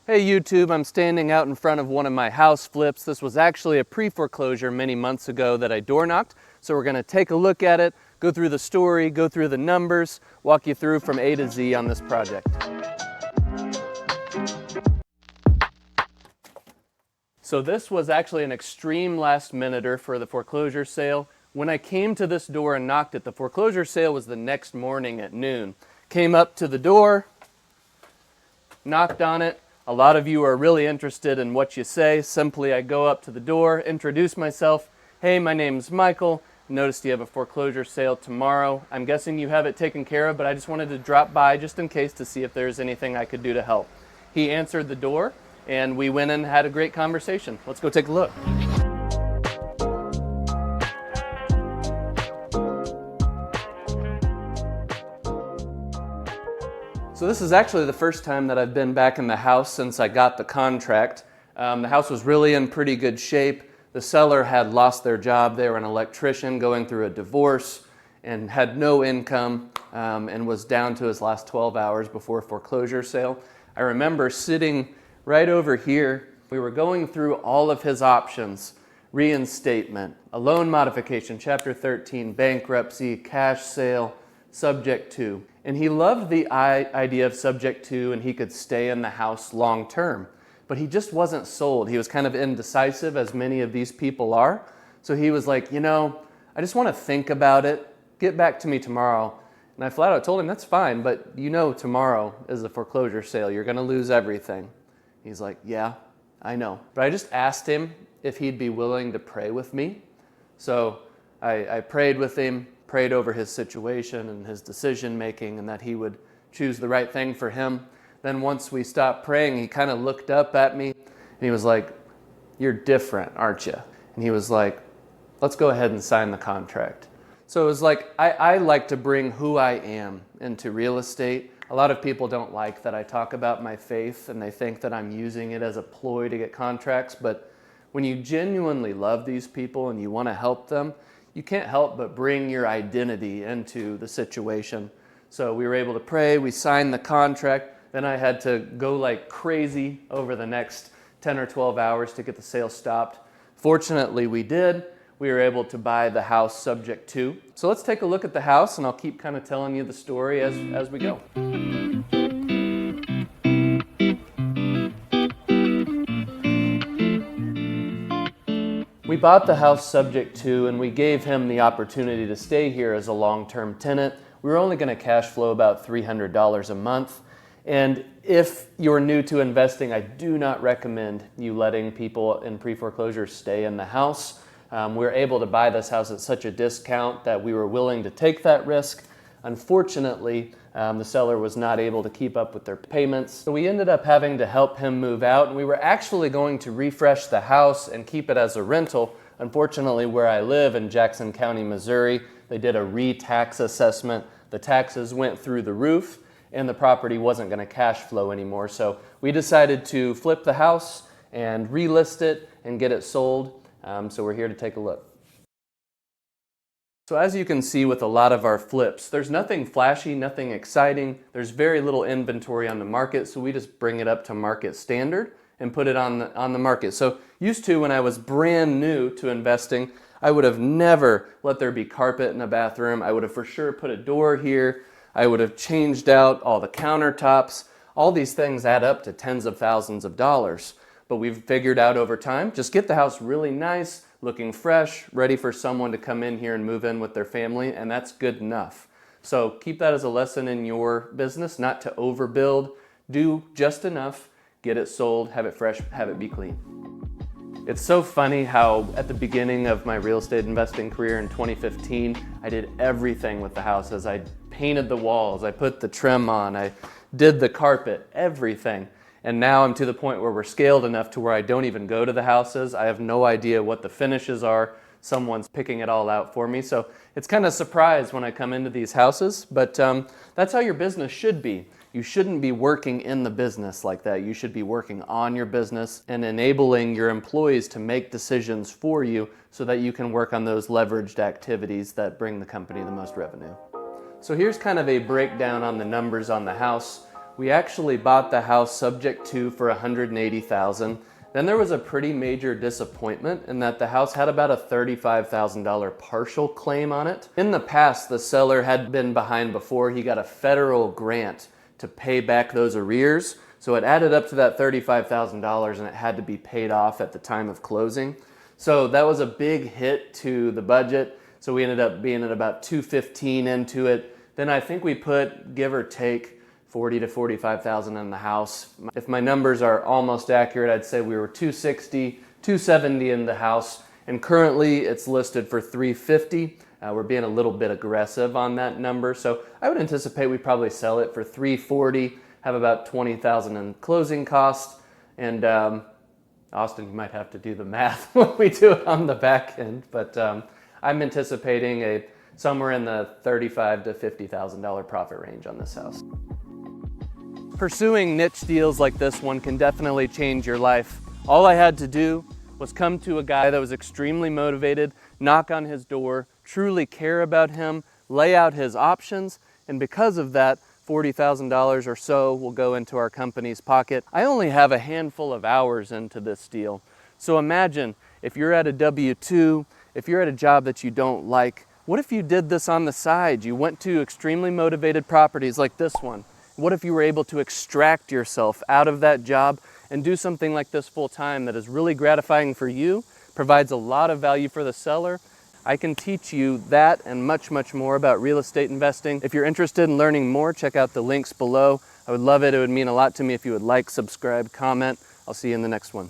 Hey YouTube, I'm standing out in front of one of my house flips. This was actually a pre-foreclosure many months ago that I door knocked. So we're gonna take a look at it, go through the story, go through the numbers, walk you through from A to Z on this project. So this was actually an extreme last minuter for the foreclosure sale. When I came to this door and knocked it, the foreclosure sale was the next morning at noon. Came up to the door, knocked on it. A lot of you are really interested in what you say. Simply, I go up to the door, introduce myself. Hey, my name's Michael. Noticed you have a foreclosure sale tomorrow. I'm guessing you have it taken care of, but I just wanted to drop by just in case to see if there's anything I could do to help. He answered the door, and we went and had a great conversation. Let's go take a look. So this is actually the first time that I've been back in the house since I got the contract. The house was really in pretty good shape. The seller had lost their job. They were an electrician going through a divorce and had no income and was down to his last 12 hours before foreclosure sale. I remember sitting right over here. We were going through all of his options: reinstatement, a loan modification, Chapter 13, bankruptcy, cash sale, subject to. And he loved the idea of subject to, and he could stay in the house long term. But he just wasn't sold. He was kind of indecisive, as many of these people are. So he was like, I just want to think about it. Get back to me tomorrow. And I flat out told him, that's fine, but tomorrow is a foreclosure sale. You're going to lose everything. He's like, yeah, I know. But I just asked him if he'd be willing to pray with me. So I prayed with him, prayed over his situation and his decision making, and that he would choose the right thing for him. Then once we stopped praying, he kind of looked up at me and he was like, you're different, aren't you? And he was like, let's go ahead and sign the contract. So it was like, I like to bring who I am into real estate. A lot of people don't like that I talk about my faith, and they think that I'm using it as a ploy to get contracts. But when you genuinely love these people and you want to help them, you can't help but bring your identity into the situation. So we were able to pray, we signed the contract, then I had to go like crazy over the next 10 or 12 hours to get the sale stopped. Fortunately, we did. We were able to buy the house subject to. So let's take a look at the house, and I'll keep kind of telling you the story as we go. We bought the house subject to, and we gave him the opportunity to stay here as a long-term tenant. We were only going to cash flow about $300 a month. And if you're new to investing, I do not recommend you letting people in pre-foreclosure stay in the house. We were able to buy this house at such a discount that we were willing to take that risk. Unfortunately, the seller was not able to keep up with their payments. So we ended up having to help him move out, and we were actually going to refresh the house and keep it as a rental. Unfortunately, where I live in Jackson County, Missouri, they did a re-tax assessment. The taxes went through the roof, and the property wasn't going to cash flow anymore. So we decided to flip the house and relist it and get it sold. So we're here to take a look. So as you can see with a lot of our flips, there's nothing flashy, nothing exciting. There's very little inventory on the market, so we just bring it up to market standard and put it on the market. So used to, when I was brand new to investing, I would have never let there be carpet in a bathroom. I would have for sure put a door here. I would have changed out all the countertops. All these things add up to tens of thousands of dollars. But we've figured out over time, just get the house really nice, looking fresh, ready for someone to come in here and move in with their family, and that's good enough. So keep that as a lesson in your business, not to overbuild. Do just enough, get it sold, have it fresh, have it be clean. It's so funny how at the beginning of my real estate investing career in 2015, I did everything with the houses. I painted the walls, I put the trim on, I did the carpet, everything. And now I'm to the point where we're scaled enough to where I don't even go to the houses. I have no idea what the finishes are. Someone's picking it all out for me. So it's kind of a surprise when I come into these houses, but that's how your business should be. You shouldn't be working in the business like that. You should be working on your business and enabling your employees to make decisions for you so that you can work on those leveraged activities that bring the company the most revenue. So here's kind of a breakdown on the numbers on the house. We actually bought the house subject to for $180,000. Then there was a pretty major disappointment in that the house had about a $35,000 partial claim on it. In the past, the seller had been behind before. He got a federal grant to pay back those arrears. So it added up to that $35,000 and it had to be paid off at the time of closing. So that was a big hit to the budget. So we ended up being at about $215,000 into it. Then I think we put, give or take, $40,000 to $45,000 in the house. If my numbers are almost accurate, I'd say we were $260,000, $270,000 in the house, and currently it's listed for $350,000. We're being a little bit aggressive on that number, so I would anticipate we probably sell it for $340,000, have about $20,000 in closing costs, and Austin, you might have to do the math when we do it on the back end, but I'm anticipating somewhere in the $35,000 to $50,000 profit range on this house. Pursuing niche deals like this one can definitely change your life. All I had to do was come to a guy that was extremely motivated, knock on his door, truly care about him, lay out his options, and because of that, $40,000 or so will go into our company's pocket. I only have a handful of hours into this deal. So imagine if you're at a W-2, if you're at a job that you don't like, what if you did this on the side? You went to extremely motivated properties like this one. What if you were able to extract yourself out of that job and do something like this full time that is really gratifying for you, provides a lot of value for the seller? I can teach you that and much, much more about real estate investing. If you're interested in learning more, check out the links below. I would love it. It would mean a lot to me if you would like, subscribe, comment. I'll see you in the next one.